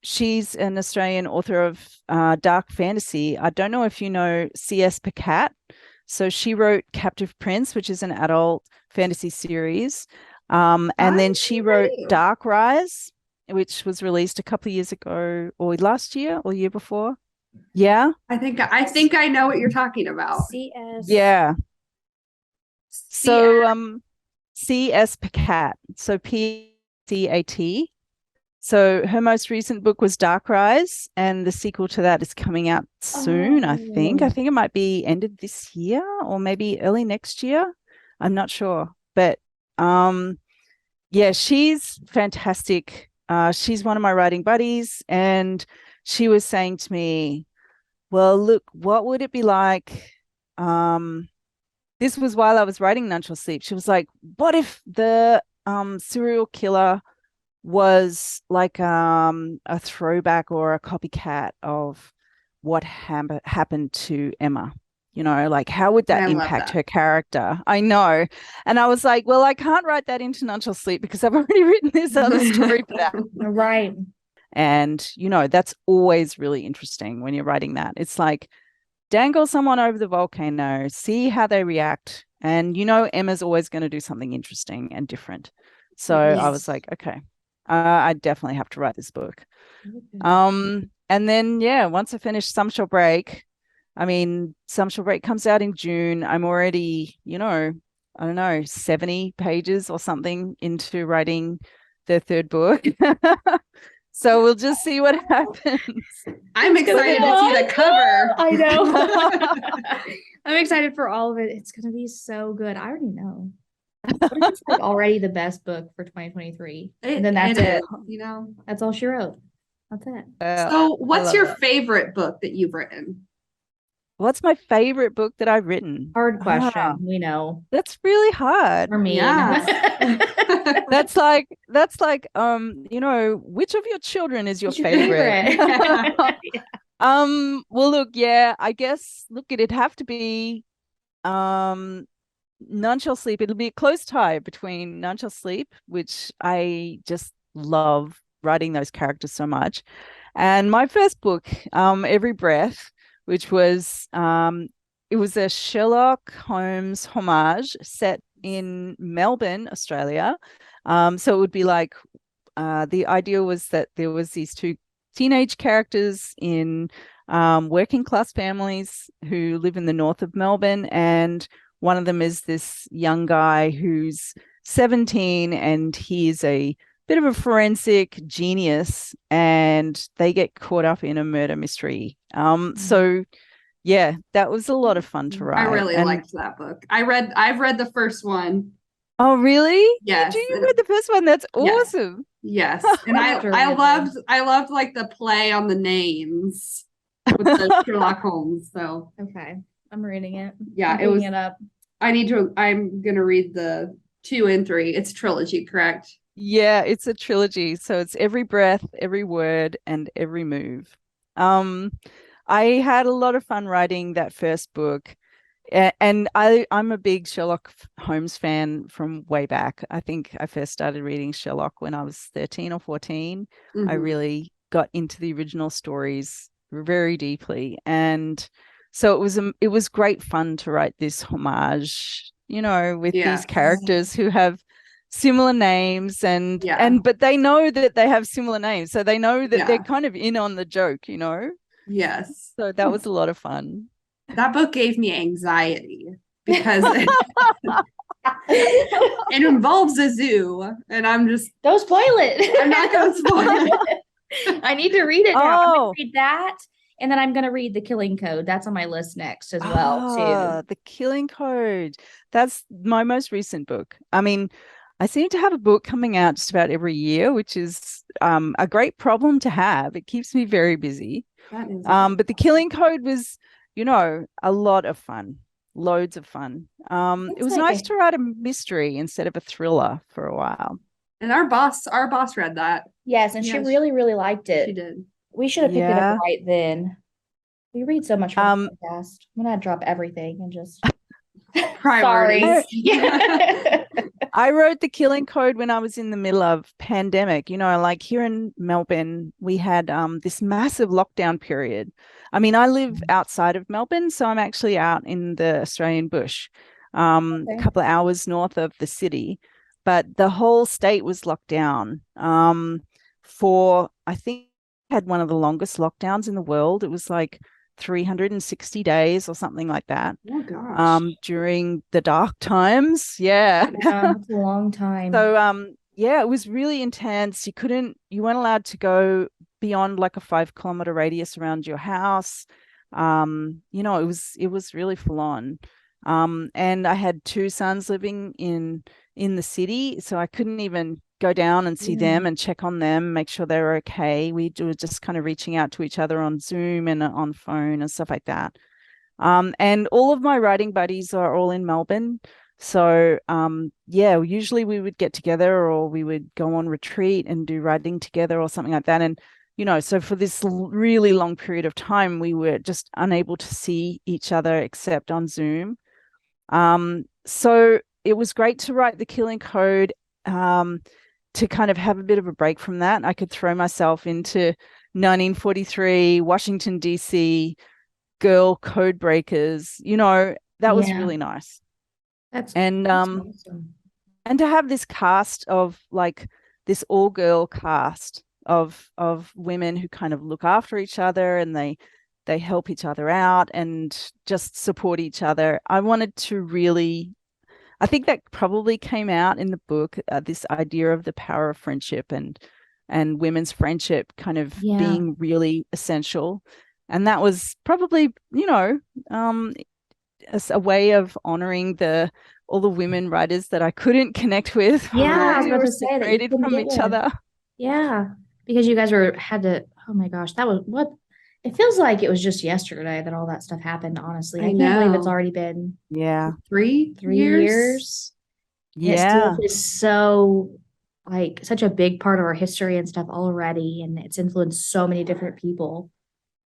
Speaker 3: she's an Australian author of dark fantasy. I don't know if you know C.S. Pacat. So she wrote Captive Prince, which is an adult fantasy series. And then she wrote Dark Rise, which was released a couple of years ago, or last year or year before. Yeah.
Speaker 1: I think I know what you're talking about.
Speaker 2: CS.
Speaker 3: Yeah. So C.S. Pacat. So P-C-A-T. So her most recent book was Dark Rise, and the sequel to that is coming out soon, I think. I think it might be ended this year or maybe early next year. I'm not sure. But yeah, she's fantastic. She's one of my writing buddies, and she was saying to me, well, look, what would it be like? This was while I was writing None Shall Sleep. She was like, what if the serial killer was like a throwback or a copycat of what happened to Emma? You know, like how would that impact her character? I know. And I was like, well, I can't write that into None Shall Sleep because I've already written this other story for that.
Speaker 2: Right.
Speaker 3: And, you know, that's always really interesting when you're writing that. It's like dangle someone over the volcano, see how they react. And, you know, Emma's always going to do something interesting and different. So I was like, okay, I definitely have to write this book. And then, yeah, once I finish Some Shall Break, Some Shall Break comes out in June. I'm already, you know, I don't know, 70 pages or something into writing the third book. So we'll just see what happens.
Speaker 1: I'm excited to see the cover.
Speaker 2: I know. I'm excited for all of it. It's going to be so good. I already know. It's like already the best book for 2023. And then that's it.
Speaker 1: You know,
Speaker 2: that's all she wrote. That's it.
Speaker 1: So what's your favorite book that you've written?
Speaker 3: What's my favorite book that I've written?
Speaker 2: Hard question. We know.
Speaker 3: That's really hard.
Speaker 2: For me.
Speaker 1: Yeah.
Speaker 3: That's like, you know, which of your children is your favorite? Well, look, yeah, I guess, look, it'd have to be None Shall Sleep. It'll be a close tie between None Shall Sleep, which I just love writing those characters so much, and my first book, Every Breath, which was it was a Sherlock Holmes homage set in Melbourne, Australia. So it would be like the idea was that there was these two teenage characters in working class families who live in the north of Melbourne, and one of them is this young guy who's 17 and he's a bit of a forensic genius, and they get caught up in a murder mystery. So yeah, that was a lot of fun to write.
Speaker 1: I really liked that book. I've read the first one.
Speaker 3: Oh, really?
Speaker 1: Yes.
Speaker 3: You read the first one? That's awesome.
Speaker 1: Yes. And I loved like the play on the names with the Sherlock Holmes. So
Speaker 2: okay. I'm reading it.
Speaker 1: Yeah, it up. I'm gonna read the 2 and 3. It's trilogy, correct?
Speaker 3: Yeah, it's a trilogy. So it's Every Breath, Every Word, and Every Move. I had a lot of fun writing that first book. And I'm a big Sherlock Holmes fan from way back. I think I first started reading Sherlock when I was 13 or 14. Mm-hmm. I really got into the original stories very deeply. And so it was great fun to write this homage, you know, with these characters who have similar names and but they know that they have similar names. So they know that they're kind of in on the joke, you know?
Speaker 1: Yes.
Speaker 3: So that was a lot of fun.
Speaker 1: That book gave me anxiety because it involves a zoo, and I'm just
Speaker 2: don't spoil it.
Speaker 1: I'm not gonna spoil it.
Speaker 2: I need to read it now. I'm gonna read that, and then I'm gonna read The Killing Code. That's on my list next as well, too.
Speaker 3: The Killing Code. That's my most recent book. I mean, I seem to have a book coming out just about every year, which is a great problem to have. It keeps me very busy.
Speaker 1: That is
Speaker 3: But The Killing Code was, a lot of fun, loads of fun. It was nice to write a mystery instead of a thriller for a while.
Speaker 1: And our boss read that.
Speaker 2: Yes, and she really, really liked it.
Speaker 1: She did.
Speaker 2: We should have picked it up right then. We read so much from the podcast. I'm gonna drop everything and just
Speaker 1: priorities.
Speaker 3: I wrote The Killing Code when I was in the middle of pandemic. Like here in Melbourne, we had this massive lockdown period. I mean, I live outside of Melbourne, so I'm actually out in the Australian bush, a couple of hours north of the city. But the whole state was locked down for, I think, had one of the longest lockdowns in the world. It was like 360 days or something like that.
Speaker 1: Oh gosh.
Speaker 3: During the dark times. Yeah.
Speaker 2: It's a long time.
Speaker 3: So it was really intense. You weren't allowed to go beyond like a 5-kilometer radius around your house. It was really full on. And I had 2 sons living in the city, so I couldn't even go down and see them and check on them, make sure they were okay. We were just kind of reaching out to each other on Zoom and on phone and stuff like that. And all of my writing buddies are all in Melbourne. So, usually we would get together or we would go on retreat and do writing together or something like that. And, so for this really long period of time, we were just unable to see each other except on Zoom. So it was great to write The Killing Code, to kind of have a bit of a break from that. I could throw myself into 1943, Washington, D.C., girl code breakers. That was really nice.
Speaker 2: That's
Speaker 3: awesome. And to have this cast of like this all-girl cast of women who kind of look after each other and they help each other out and just support each other. I think that probably came out in the book, this idea of the power of friendship and women's friendship kind of being really essential. And that was probably, a way of honoring all the women writers that I couldn't connect with.
Speaker 2: Yeah, I was about to say
Speaker 3: separated from each other.
Speaker 2: Yeah, because you guys had to. Oh my gosh, that was what. It feels like it was just yesterday that all that stuff happened, honestly. I can't believe it's already been
Speaker 1: 3 years.
Speaker 3: Yeah.
Speaker 2: It still is so like such a big part of our history and stuff already, and it's influenced so many different people.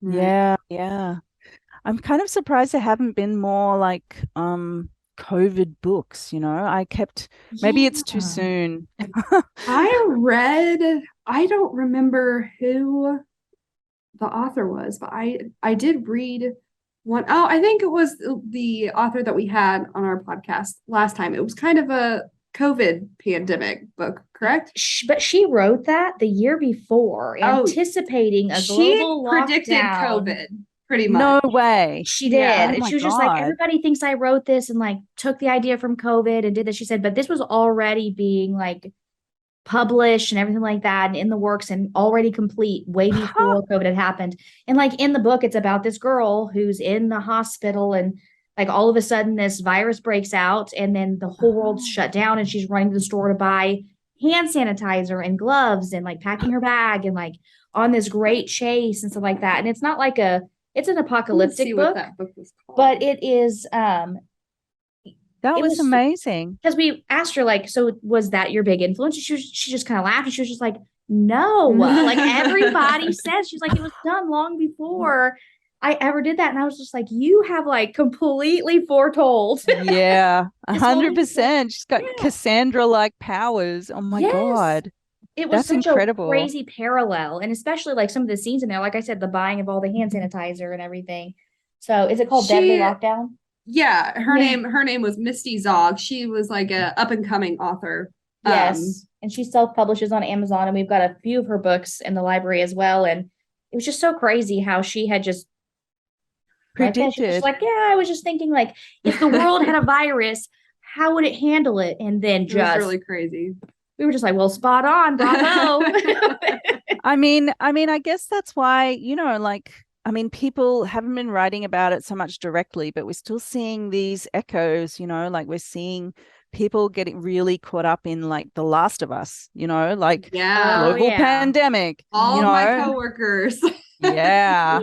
Speaker 3: Yeah. I'm kind of surprised there haven't been more like COVID books, maybe it's too soon.
Speaker 1: I don't remember who the author was, but I did read one. Oh, I think it was the author that we had on our podcast last time. It was kind of a COVID pandemic book, correct?
Speaker 2: But she wrote that the year before, anticipating a global lockdown.
Speaker 1: She predicted COVID, pretty much.
Speaker 3: No way.
Speaker 2: She did.
Speaker 3: Yeah.
Speaker 2: And she was just like, everybody thinks I wrote this and like took the idea from COVID and did this. She said, but this was already being like published and everything like that and in the works and already complete way before COVID had happened. And like in the book, it's about this girl who's in the hospital and like all of a sudden this virus breaks out and then the whole world's shut down and she's running to the store to buy hand sanitizer and gloves and like packing her bag and like on this great chase and stuff like that. And it's not like it's an apocalyptic book,
Speaker 1: that book was called.
Speaker 2: But it is
Speaker 3: that was amazing.
Speaker 2: Because we asked her, like, so was that your big influence? She just kind of laughed and she was just like, no. Like everybody says, she's like, it was done long before I ever did that. And I was just like, you have like completely foretold.
Speaker 3: Yeah, 100%. She's got Cassandra-like powers. Oh my God.
Speaker 2: It was
Speaker 3: That's incredible.
Speaker 2: A crazy parallel. And especially like some of the scenes in there, like I said, the buying of all the hand sanitizer and everything. So is it called Deadly Lockdown?
Speaker 1: Yeah, her name was Misty Zog. She was like a up and coming author.
Speaker 2: Yes, and she self-publishes on Amazon, and we've got a few of her books in the library as well. And it was just so crazy how she had just
Speaker 3: predicted.
Speaker 2: She was like, I was just thinking, like, if the world had a virus, how would it handle it? And then
Speaker 1: it was really crazy.
Speaker 2: We were just like, well, spot on, bravo.
Speaker 3: I mean, I guess that's why, people haven't been writing about it so much directly, but we're still seeing these echoes, like we're seeing people getting really caught up in like The Last of Us, like
Speaker 1: Yeah.
Speaker 3: pandemic.
Speaker 1: All of my coworkers.
Speaker 3: Yeah.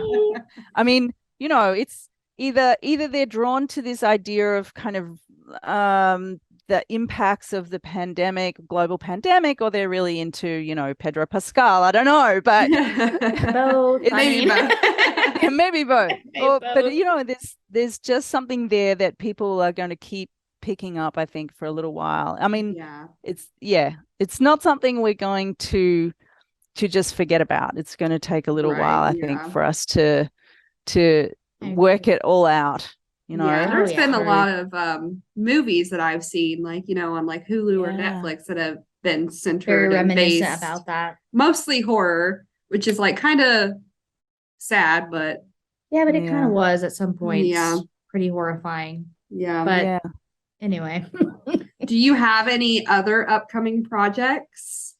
Speaker 3: I mean, it's either they're drawn to this idea of kind of the impacts of the global pandemic, or they're really into, Pedro Pascal. I don't know, but
Speaker 2: both.
Speaker 1: Maybe both.
Speaker 3: Yeah, maybe both. But there's just something there that people are going to keep picking up, I think, for a little while. I mean, it's not something we're going to just forget about. It's going to take a little while, I think, for us to work it all out.
Speaker 1: There's been a lot of movies that I've seen, like on like Hulu or Netflix, that have been centered and based
Speaker 2: about that.
Speaker 1: Mostly horror, which is like kind of sad, but
Speaker 2: but it kind of was at some point. Pretty horrifying. But anyway.
Speaker 1: Do you have any other upcoming projects?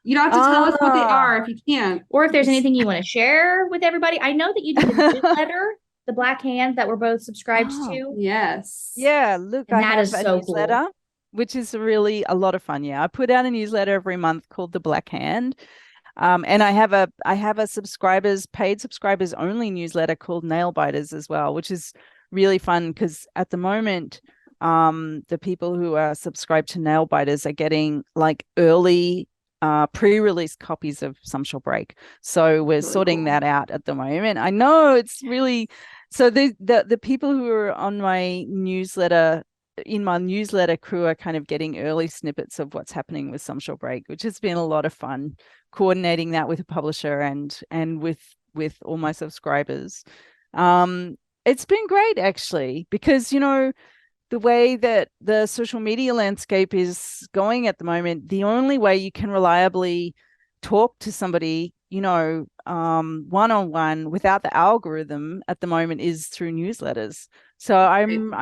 Speaker 1: You don't have to tell us what they are if you can't.
Speaker 2: Or if there's anything you want to share with everybody. I know that you did a newsletter, The Black Hand, that we're both subscribed to.
Speaker 1: Yes.
Speaker 3: Yeah, look, I have a newsletter, cool. Which is really a lot of fun. Yeah, I put out a newsletter every month called The Black Hand. And I have a paid subscribers only newsletter called Nail Biters as well, which is really fun because at the moment, the people who are subscribed to Nail Biters are getting like early pre-release copies of Some Shall Break. So we're sorting that out at the moment. I know it's really so the people who are on my newsletter, in my newsletter crew, are kind of getting early snippets of what's happening with Some Shall Break, which has been a lot of fun coordinating that with a publisher and with all my subscribers. It's been great actually, because the way that the social media landscape is going at the moment, the only way you can reliably talk to somebody, one-on-one without the algorithm at the moment is through newsletters. So I'm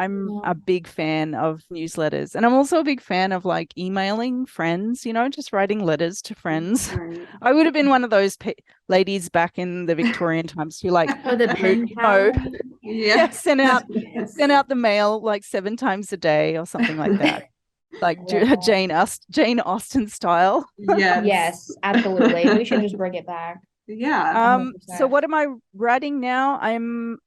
Speaker 3: a big fan of newsletters, and I'm also a big fan of like emailing friends, just writing letters to friends. Right. I would have been one of those ladies back in the Victorian times who like
Speaker 2: the pen pal.
Speaker 3: sent out the mail like 7 times a day or something like that. Like Jane Austen style.
Speaker 2: Yes, absolutely. We should just bring it back.
Speaker 1: Yeah.
Speaker 2: 100%.
Speaker 3: So what am I writing now? I'm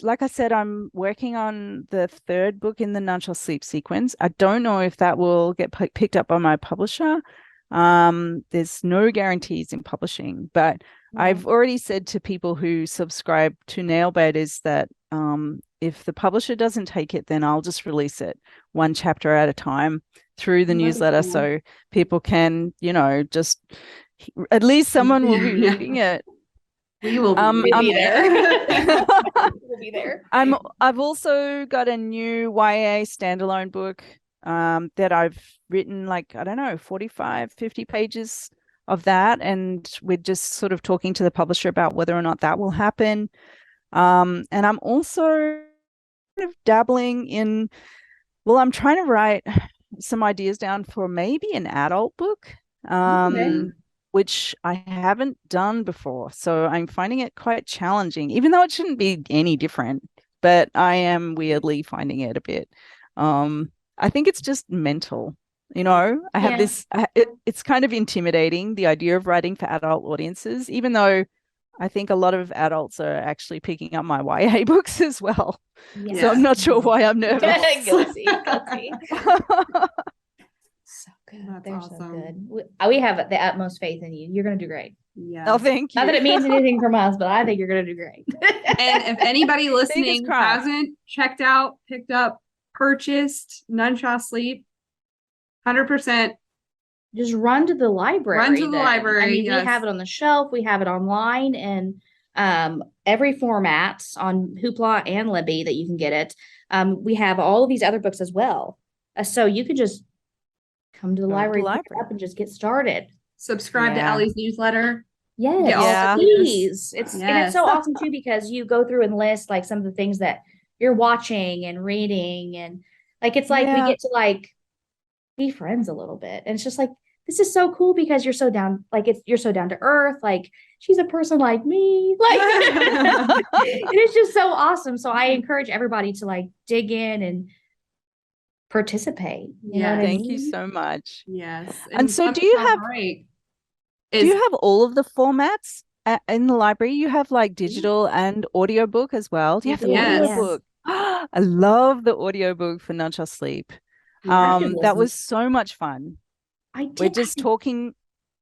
Speaker 3: like I said, I'm working on the 3rd book in the None Shall Sleep sequence. I don't know if that will get picked up by my publisher. There's no guarantees in publishing, but I've already said to people who subscribe to Nailbaiters that if the publisher doesn't take it, then I'll just release it 1 chapter at a time through the newsletter, so people can, just at least someone will be reading it.
Speaker 1: We will be there.
Speaker 2: We'll be there.
Speaker 3: I've also got a new YA standalone book that I've written, like, I don't know, 45, 50 pages of that. And we're just sort of talking to the publisher about whether or not that will happen. And I'm also kind of dabbling in, I'm trying to write some ideas down for maybe an adult book. Which I haven't done before. So I'm finding it quite challenging, even though it shouldn't be any different, but I am weirdly finding it a bit. I think it's just mental. I have this, it's kind of intimidating, the idea of writing for adult audiences, even though I think a lot of adults are actually picking up my YA books as well. Yeah. So I'm not sure why I'm nervous.
Speaker 2: Guilty. So good. They're awesome. So good. We have the utmost faith in you. You're going to do great.
Speaker 3: Yeah. Oh, thank you.
Speaker 2: Not that it means anything from us, but I think you're going to do great.
Speaker 1: And if anybody listening hasn't checked out, picked up, purchased None Shall Sleep, 100%.
Speaker 2: Just run to the library.
Speaker 1: I mean,
Speaker 2: we have it on the shelf. We have it online in every format on Hoopla and Libby that you can get it. We have all of these other books as well. So you could just come to the library, pick it up, and just get started.
Speaker 1: Subscribe to Ellie's newsletter.
Speaker 2: Yes, please. And it's so awesome too, because you go through and list like some of the things that you're watching and reading, and like it's like we get to like be friends a little bit. And it's just like, this is so cool because you're so down, like you're so down to earth. Like she's a person like me. Like it is just so awesome. So I encourage everybody to like dig in and participate.
Speaker 3: Thank you so much.
Speaker 1: Yes.
Speaker 3: And so do you have all of the formats in the library? You have like digital and audiobook as well. Do you have the audiobook? I love the audiobook for Nudge Our Sleep. That was so much fun. We're just talking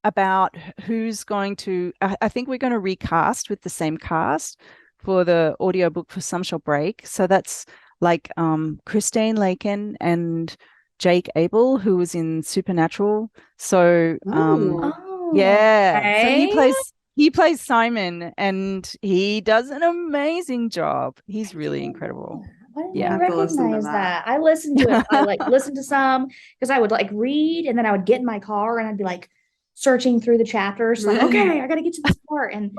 Speaker 3: about who's going to, I think we're going to recast with the same cast for the audiobook for Some Shall Break. So that's like Christine Lakin and Jake Abel, who was in Supernatural. So so he plays Simon, and he does an amazing job. He's really incredible.
Speaker 2: Why didn't I recognize that? I listened to it. I listened to some because I would read, and then I would get in my car and I'd be searching through the chapters. Okay, I got to get to this part, and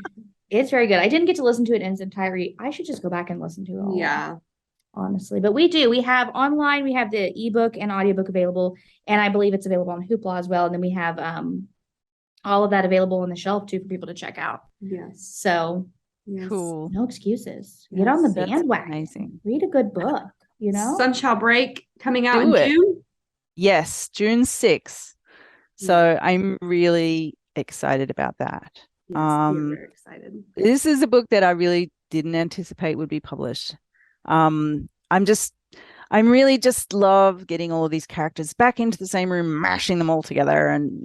Speaker 2: it's very good. I didn't get to listen to it in its entirety. I should just go back and listen to it all.
Speaker 1: Yeah.
Speaker 2: Honestly, but we have online, we have the ebook and audiobook available, and I believe it's available on Hoopla as well. And then we have all of that available on the shelf too for people to check out.
Speaker 1: Yes.
Speaker 2: So
Speaker 3: cool.
Speaker 2: No excuses. Get on the bandwagon.
Speaker 3: Amazing.
Speaker 2: Read a good book,
Speaker 1: Some Shall Break coming out in June?
Speaker 3: Yes, June 6th. So I'm really excited about that.
Speaker 1: Yes, we're very excited.
Speaker 3: This is a book that I really didn't anticipate would be published. I'm really just love getting all of these characters back into the same room, mashing them all together, and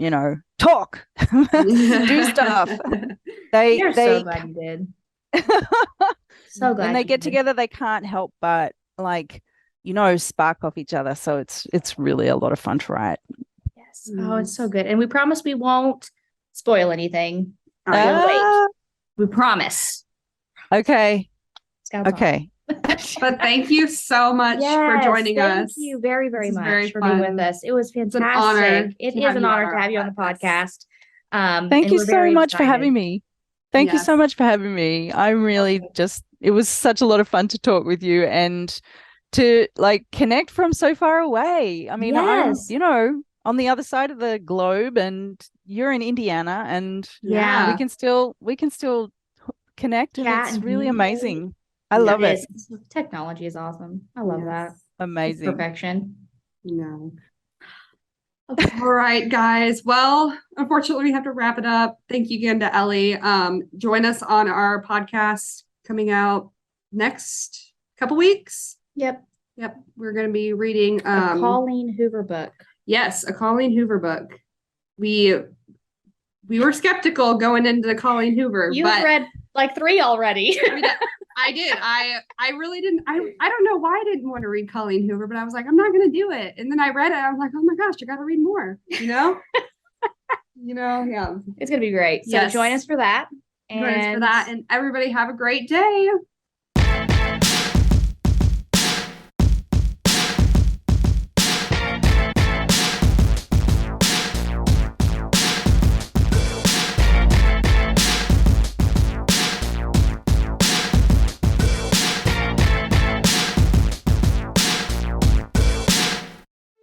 Speaker 3: talk, do stuff.
Speaker 2: You're so glad you did. So glad
Speaker 3: when they get together, they can't help but spark off each other. So it's really a lot of fun to write.
Speaker 2: Yes. Oh, it's so good, and we promise we won't spoil anything. We promise.
Speaker 3: Okay. Okay.
Speaker 1: But thank you so much for joining us.
Speaker 2: Thank you very, very much for being with us. It was fantastic.
Speaker 1: It's an honor.
Speaker 2: It is an honor to have you on the podcast.
Speaker 3: Thank you so much for having me. Thank you so much for having me. I'm really it was such a lot of fun to talk with you and to connect from so far away. I mean, I'm, on the other side of the globe, and you're in Indiana, and we can still connect, and it's really amazing. I love it.
Speaker 2: Technology is awesome. I love that.
Speaker 3: Amazing.
Speaker 2: It's perfection.
Speaker 1: No. All right, guys. Well, unfortunately, we have to wrap it up. Thank you again to Ellie. Join us on our podcast coming out next couple weeks.
Speaker 2: Yep.
Speaker 1: We're going to be reading
Speaker 2: a Colleen Hoover book.
Speaker 1: Yes, a Colleen Hoover book. We were skeptical going into the Colleen Hoover.
Speaker 2: You've read 3 already.
Speaker 1: I did. I really didn't. I don't know why I didn't want to read Colleen Hoover, but I was like, I'm not going to do it. And then I read it. I was like, oh my gosh, you got to read more. Yeah.
Speaker 2: It's going to be great. So join us for that.
Speaker 1: And everybody have a great day.